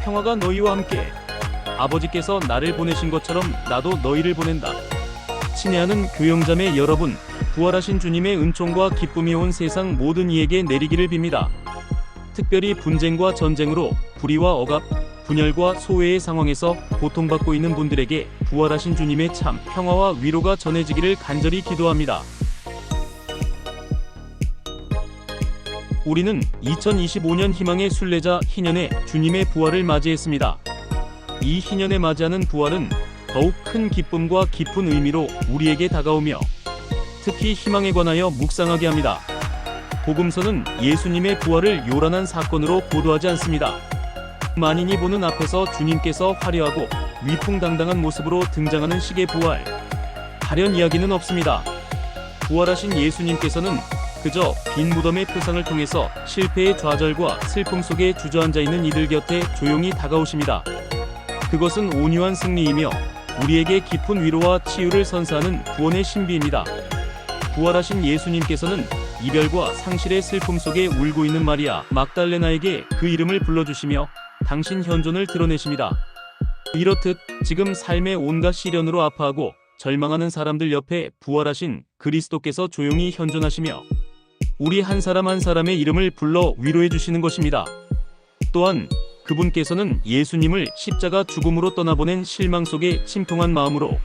평화가 너희와 함께. 아버지께서 나를 보내신 것처럼 나도 너희를 보낸다. 친애하는 교영자매 여러분, 부활하신 주님의 은총과 기쁨이 온 세상 모든 이에게 내리기를 빕니다. 특별히 분쟁과 전쟁으로 불의와 억압, 분열과 소외의 상황에서 고통받고 있는 분들에게 부활하신 주님의 참 평화와 위로가 전해지기를 간절히 기도합니다. 우리는 2025년 희망의 순례자 희년의 주님의 부활을 맞이했습니다. 이 희년에 맞이하는 부활은 더욱 큰 기쁨과 깊은 의미로 우리에게 다가오며 특히 희망에 관하여 묵상하게 합니다. 복음서는 예수님의 부활을 요란한 사건으로 보도하지 않습니다. 만인이 보는 앞에서 주님께서 화려하고 위풍당당한 모습으로 등장하는 식의 부활, 다른 이야기는 없습니다. 부활하신 예수님께서는 그저 빈 무덤의 표상을 통해서 실패의 좌절과 슬픔 속에 주저앉아 있는 이들 곁에 조용히 다가오십니다. 그것은 온유한 승리이며 우리에게 깊은 위로와 치유를 선사하는 구원의 신비입니다. 부활하신 예수님께서는 이별과 상실의 슬픔 속에 울고 있는 마리아 막달레나에게 그 이름을 불러주시며 당신 현존을 드러내십니다. 이렇듯 지금 삶의 온갖 시련으로 아파하고 절망하는 사람들 옆에 부활하신 그리스도께서 조용히 현존하시며 우리 한 사람 한 사람의 이름을 불러 위로해 주시는 것입니다. 또한 그분께서는 예수님을 십자가 죽음으로 떠나보낸 실망 속에 침통한 마음으로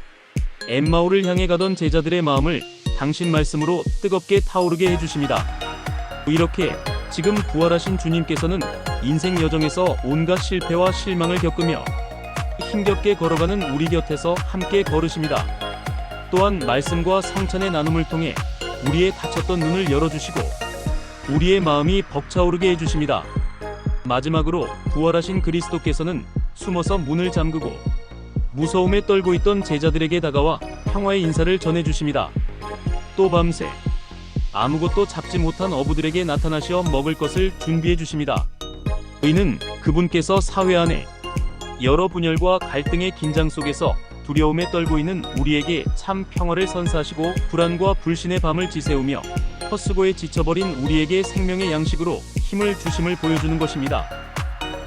엠마오를 향해 가던 제자들의 마음을 당신 말씀으로 뜨겁게 타오르게 해주십니다. 이렇게 지금 부활하신 주님께서는 인생 여정에서 온갖 실패와 실망을 겪으며 힘겹게 걸어가는 우리 곁에서 함께 걸으십니다. 또한 말씀과 성찬의 나눔을 통해 우리의 닫혔던 눈을 열어주시고 우리의 마음이 벅차오르게 해주십니다. 마지막으로 부활하신 그리스도께서는 숨어서 문을 잠그고 무서움에 떨고 있던 제자들에게 다가와 평화의 인사를 전해주십니다. 또 밤새 아무것도 잡지 못한 어부들에게 나타나시어 먹을 것을 준비해 주십니다. 이는 그분께서 사회 안에 여러 분열과 갈등의 긴장 속에서 두려움에 떨고 있는 우리에게 참 평화를 선사하시고 불안과 불신의 밤을 지새우며 헛수고에 지쳐버린 우리에게 생명의 양식으로 힘을 주심을 보여주는 것입니다.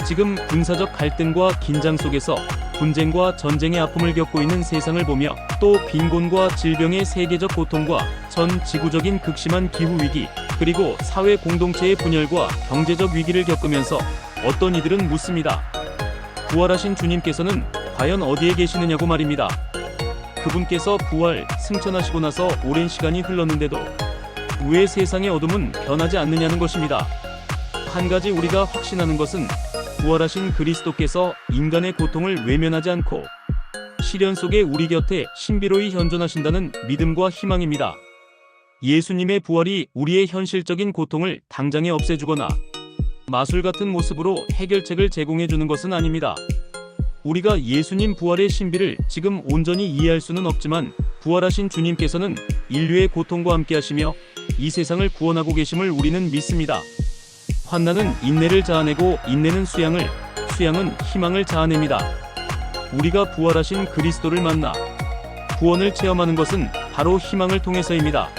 지금 군사적 갈등과 긴장 속에서 분쟁과 전쟁의 아픔을 겪고 있는 세상을 보며 또 빈곤과 질병의 세계적 고통과 전 지구적인 극심한 기후위기 그리고 사회 공동체의 분열과 경제적 위기를 겪으면서 어떤 이들은 묻습니다. 부활하신 주님께서는 과연 어디에 계시느냐고 말입니다. 그분께서 부활, 승천하시고 나서 오랜 시간이 흘렀는데도 왜 세상의 어둠은 변하지 않느냐는 것입니다. 한 가지 우리가 확신하는 것은 부활하신 그리스도께서 인간의 고통을 외면하지 않고 시련 속에 우리 곁에 신비로이 현존하신다는 믿음과 희망입니다. 예수님의 부활이 우리의 현실적인 고통을 당장에 없애주거나 마술 같은 모습으로 해결책을 제공해주는 것은 아닙니다. 우리가 예수님 부활의 신비를 지금 온전히 이해할 수는 없지만 부활하신 주님께서는 인류의 고통과 함께 하시며 이 세상을 구원하고 계심을 우리는 믿습니다. 환난은 인내를 자아내고 인내는 수양을, 수양은 희망을 자아냅니다. 우리가 부활하신 그리스도를 만나 구원을 체험하는 것은 바로 희망을 통해서입니다.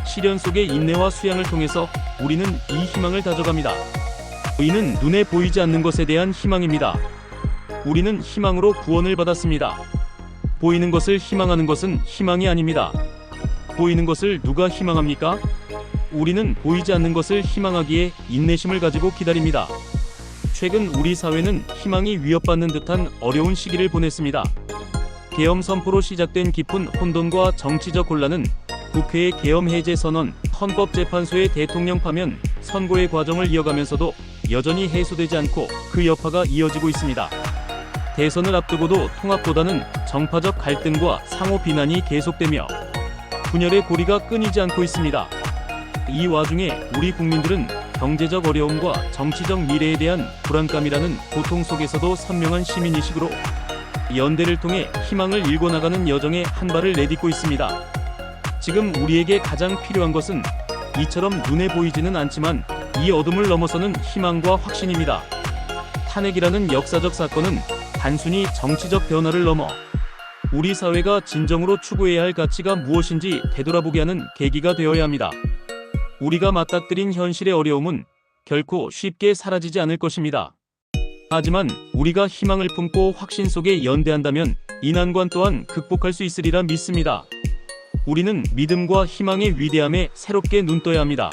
시련 속의 인내와 수양을 통해서 우리는 이 희망을 다져갑니다. 이는 눈에 보이지 않는 것에 대한 희망입니다. 우리는 희망으로 구원을 받았습니다. 보이는 것을 희망하는 것은 희망이 아닙니다. 보이는 것을 누가 희망합니까? 우리는 보이지 않는 것을 희망하기에 인내심을 가지고 기다립니다. 최근 우리 사회는 희망이 위협받는 듯한 어려운 시기를 보냈습니다. 계엄 선포로 시작된 깊은 혼돈과 정치적 혼란은 국회의 계엄 해제 선언, 헌법재판소의 대통령 파면, 선고의 과정을 이어가면서도 여전히 해소되지 않고 그 여파가 이어지고 있습니다. 대선을 앞두고도 통합보다는 정파적 갈등과 상호 비난이 계속되며 분열의 고리가 끊이지 않고 있습니다. 이 와중에 우리 국민들은 경제적 어려움과 정치적 미래에 대한 불안감이라는 고통 속에서도 선명한 시민의식으로 연대를 통해 희망을 일궈 나가는 여정에 한 발을 내딛고 있습니다. 지금 우리에게 가장 필요한 것은 이처럼 눈에 보이지는 않지만 이 어둠을 넘어서는 희망과 확신입니다. 탄핵이라는 역사적 사건은 단순히 정치적 변화를 넘어 우리 사회가 진정으로 추구해야 할 가치가 무엇인지 되돌아보게 하는 계기가 되어야 합니다. 우리가 맞닥뜨린 현실의 어려움은 결코 쉽게 사라지지 않을 것입니다. 하지만 우리가 희망을 품고 확신 속에 연대한다면 이 난관 또한 극복할 수 있으리라 믿습니다. 우리는 믿음과 희망의 위대함에 새롭게 눈떠야 합니다.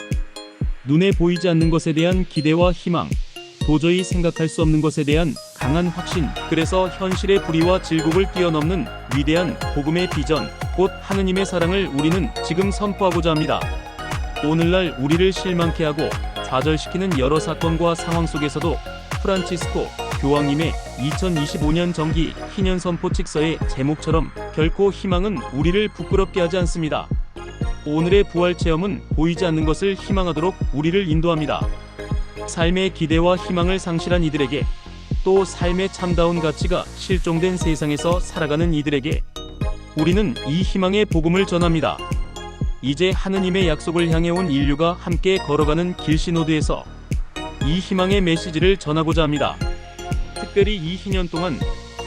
눈에 보이지 않는 것에 대한 기대와 희망, 도저히 생각할 수 없는 것에 대한 강한 확신, 그래서 현실의 불의와 질곡을 뛰어넘는 위대한 복음의 비전, 곧 하느님의 사랑을 우리는 지금 선포하고자 합니다. 오늘날 우리를 실망케 하고 좌절시키는 여러 사건과 상황 속에서도 프란치스코 교황님의 2025년 정기 희년 선포 칙서의 제목처럼 결코 희망은 우리를 부끄럽게 하지 않습니다. 오늘의 부활 체험은 보이지 않는 것을 희망하도록 우리를 인도합니다. 삶의 기대와 희망을 상실한 이들에게, 또 삶의 참다운 가치가 실종된 세상에서 살아가는 이들에게 우리는 이 희망의 복음을 전합니다. 이제 하느님의 약속을 향해 온 인류가 함께 걸어가는 길 시노드에서 이 희망의 메시지를 전하고자 합니다. 특별히 이 희년 동안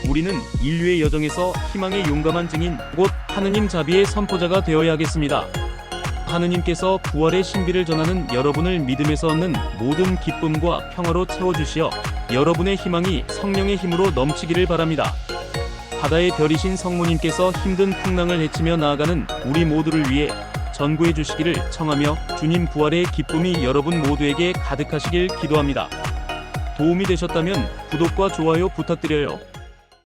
우리는 인류의 여정에서 희망의 용감한 증인, 곧 하느님 자비의 선포자가 되어야 하겠습니다. 하느님께서 부활의 신비를 전하는 여러분을 믿음에서 얻는 모든 기쁨과 평화로 채워주시어 여러분의 희망이 성령의 힘으로 넘치기를 바랍니다. 바다의 별이신 성모님께서 힘든 풍랑을 헤치며 나아가는 우리 모두를 위해 전구해 주시기를 청하며 주님 부활의 기쁨이 여러분 모두에게 가득하시길 기도합니다. 도움이 되셨다면 구독과 좋아요 부탁드려요.